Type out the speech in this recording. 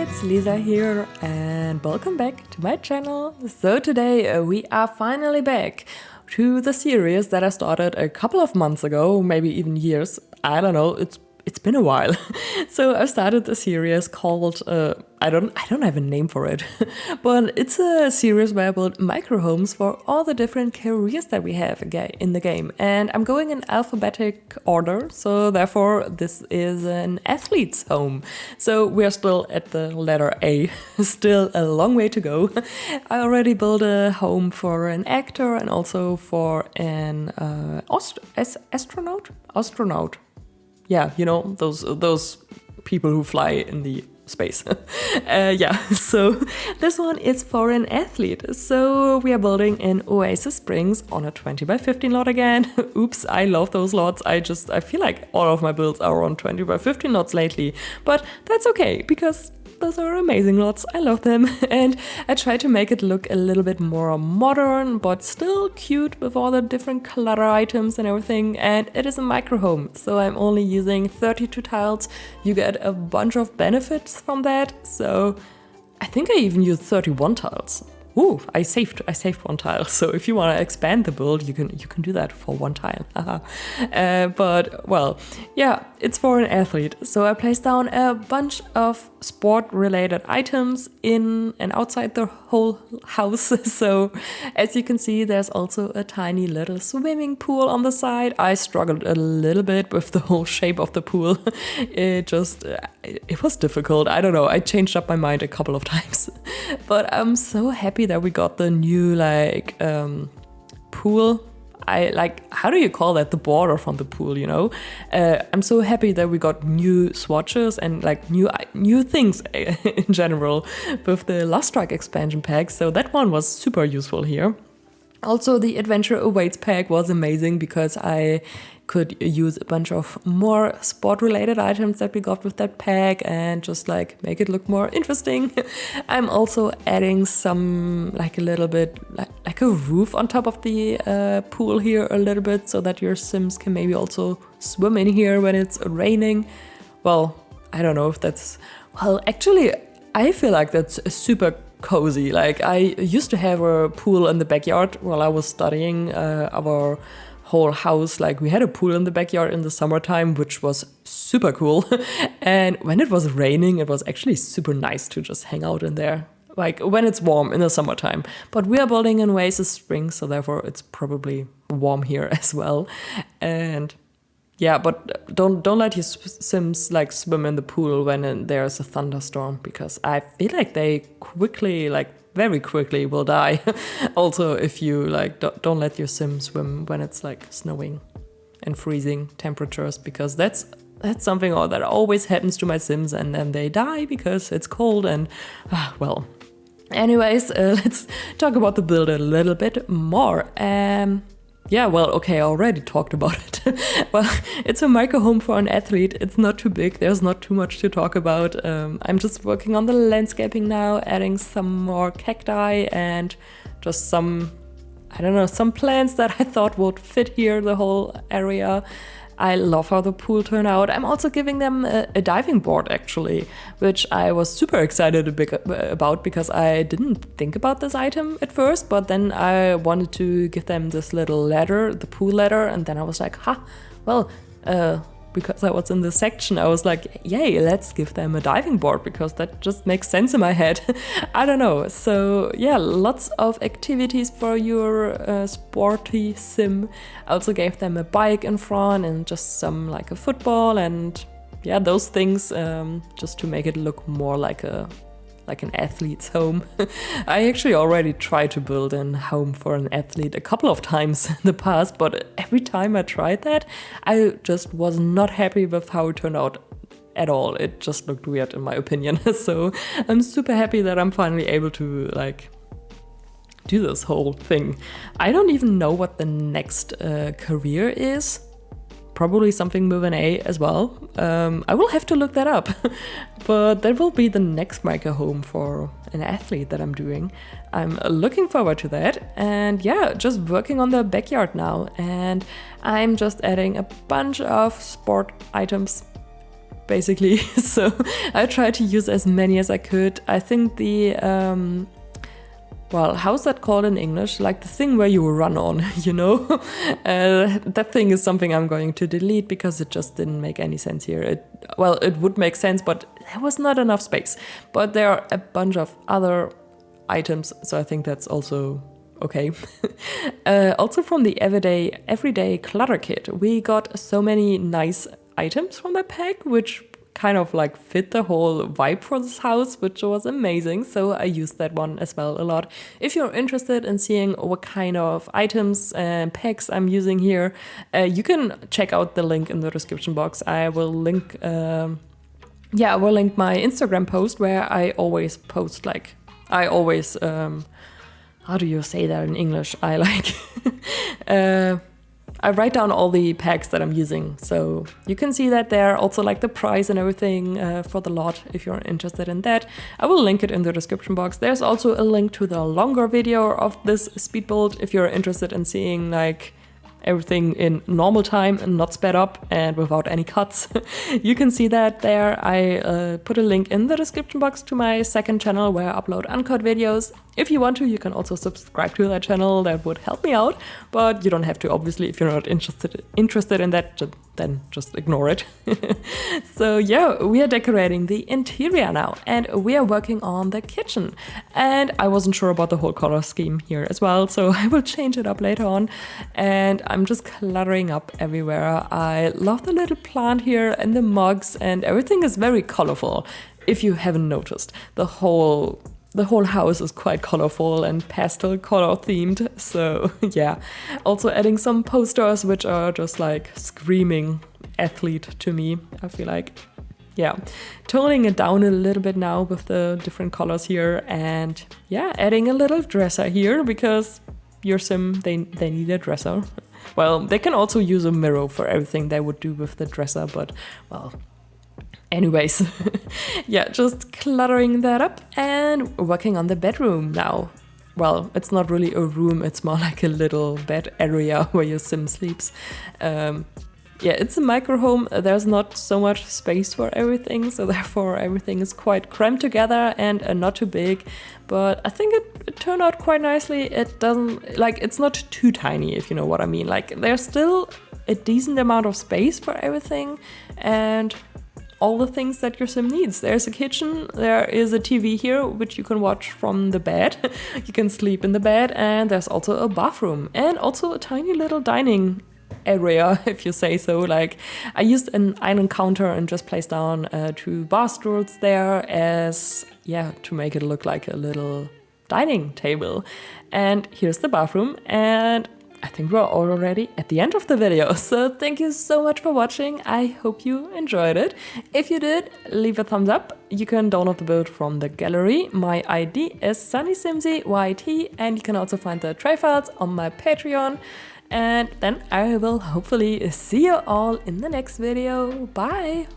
it's Lisa here and welcome back to my channel. So today we are finally back to the series that I started a couple of months ago, maybe even years. I don't know, it's been a while. So I started a series called I don't have a name for it, but it's a series where I build micro homes for all the different careers that we have in the game. And I'm going in alphabetic order, so therefore this is an athlete's home. So we're still at the letter A, still a long way to go. I already built a home for an actor and also for an astronaut. Yeah, you know, those people who fly in the space. Yeah, so this one is for an athlete. So we are building in Oasis Springs on a 20 by 15 lot again. Oops, I love those lots. I feel like all of my builds are on 20 by 15 lots lately, but that's okay because those are amazing lots. I love them. And I try to make it look a little bit more modern, but still cute with all the different clutter items and everything. And it is a micro home, so I'm only using 32 tiles. You get a bunch of benefits from that. So I think I even used 31 tiles. Ooh, I saved one tile. So if you want to expand the build, you can do that for one tile. But well, yeah, it's for an athlete. So I placed down a bunch of sport-related items in and outside the whole house. So as you can see, there's also a tiny little swimming pool on the side. I struggled a little bit with the whole shape of the pool. It was difficult. I don't know. I changed up my mind a couple of times, but I'm so happy that we got the new pool. How do you call that? The border from the pool, you know? I'm so happy that we got new swatches and like new things in general with the Last Strike expansion pack. So that one was super useful here. Also, the Adventure Awaits pack was amazing because I could use a bunch of more sport-related items that we got with that pack and just like make it look more interesting. I'm also adding some like a little bit like a roof on top of the pool here a little bit so that your Sims can maybe also swim in here when it's raining. Well, I don't know if that's... Well, actually, I feel like that's super cozy. Like I used to have a pool in the backyard while I was studying our whole house. Like we had a pool in the backyard in the summertime, which was super cool. And when it was raining, it was actually super nice to just hang out in there, like when it's warm in the summertime. But we are building in Oasis Springs, so therefore it's probably warm here as well. And yeah, but don't let your Sims like swim in the pool when there's a thunderstorm, because I feel like they very quickly will die. Also, if you like don't let your Sim swim when it's like snowing and freezing temperatures, because that's something that always happens to my Sims, and then they die because it's cold and well. Anyways, let's talk about the build a little bit more. Yeah, well, okay, I already talked about it. Well, it's a micro home for an athlete. It's not too big. There's not too much to talk about. I'm just working on the landscaping now, adding some more cacti and just some plants that I thought would fit here, the whole area. I love how the pool turned out. I'm also giving them a diving board, actually, which I was super excited about because I didn't think about this item at first, but then I wanted to give them this little ladder, the pool ladder, and then I was like, because I was in this section, I was like, yay, let's give them a diving board, because that just makes sense in my head. I don't know. So yeah, lots of activities for your sporty Sim. I also gave them a bike in front and just some like a football and yeah, those things just to make it look more like an athlete's home. I actually already tried to build a home for an athlete a couple of times in the past, but every time I tried that, I just was not happy with how it turned out at all. It just looked weird in my opinion. So I'm super happy that I'm finally able to like do this whole thing. I don't even know what the next career is. Probably something with an A as well. I will have to look that up. But that will be the next micro home for an athlete that I'm doing. I'm looking forward to that. And yeah, just working on the backyard now. And I'm just adding a bunch of sport items basically. So I tried to use as many as I could. I think the well, how's that called in English? Like the thing where you run on, you know? That thing is something I'm going to delete because it just didn't make any sense here. It would make sense, but there was not enough space. But there are a bunch of other items, so I think that's also okay. Also from the everyday clutter kit, we got so many nice items from that pack, which kind of like fit the whole vibe for this house, which was amazing. So I used that one as well a lot. If you're interested in seeing what kind of items and packs I'm using here, you can check out the link in the description box. I will link my Instagram post where I always post how do you say that in English? I write down all the packs that I'm using, so you can see that there. Also like the price and everything for the lot if you're interested in that. I will link it in the description box. There's also a link to the longer video of this speed build if you're interested in seeing like everything in normal time and not sped up and without any cuts. You can see that there. I put a link in the description box to my second channel where I upload uncut videos. If you want to, you can also subscribe to that channel. That would help me out, but you don't have to, obviously. If you're not interested in that, then just ignore it. So yeah, we are decorating the interior now, and we are working on the kitchen. And I wasn't sure about the whole color scheme here as well, so I will change it up later on. And I'm just cluttering up everywhere. I love the little plant here and the mugs, and everything is very colorful. If you haven't noticed, the whole house is quite colorful and pastel color themed. So yeah, also adding some posters which are just like screaming athlete to me, I feel like. Yeah, toning it down a little bit now with the different colors here, and yeah, adding a little dresser here because your sim, they need a dresser. Well, they can also use a mirror for everything they would do with the dresser, but well, anyways. Yeah, just cluttering that up and working on the bedroom now. Well, it's not really a room, it's more like a little bed area where your sim sleeps. Yeah, it's a micro home. There's not so much space for everything, so therefore everything is quite crammed together and not too big. But I think it turned out quite nicely. It doesn't, like, it's not too tiny, if you know what I mean. Like, there's still a decent amount of space for everything and all the things that your sim needs. There's a kitchen, there is a TV here, which you can watch from the bed. You can sleep in the bed, and there's also a bathroom and also a tiny little dining area, if you say so. Like, I used an iron counter and just placed down 2 bar stools there as, yeah, to make it look like a little dining table. And here's the bathroom, and I think we're already at the end of the video. So thank you so much for watching. I hope you enjoyed it. If you did, leave a thumbs up. You can download the build from the gallery. My ID is Sunnysimsie YT, and you can also find the tray files on my Patreon. And then I will hopefully see you all in the next video. Bye!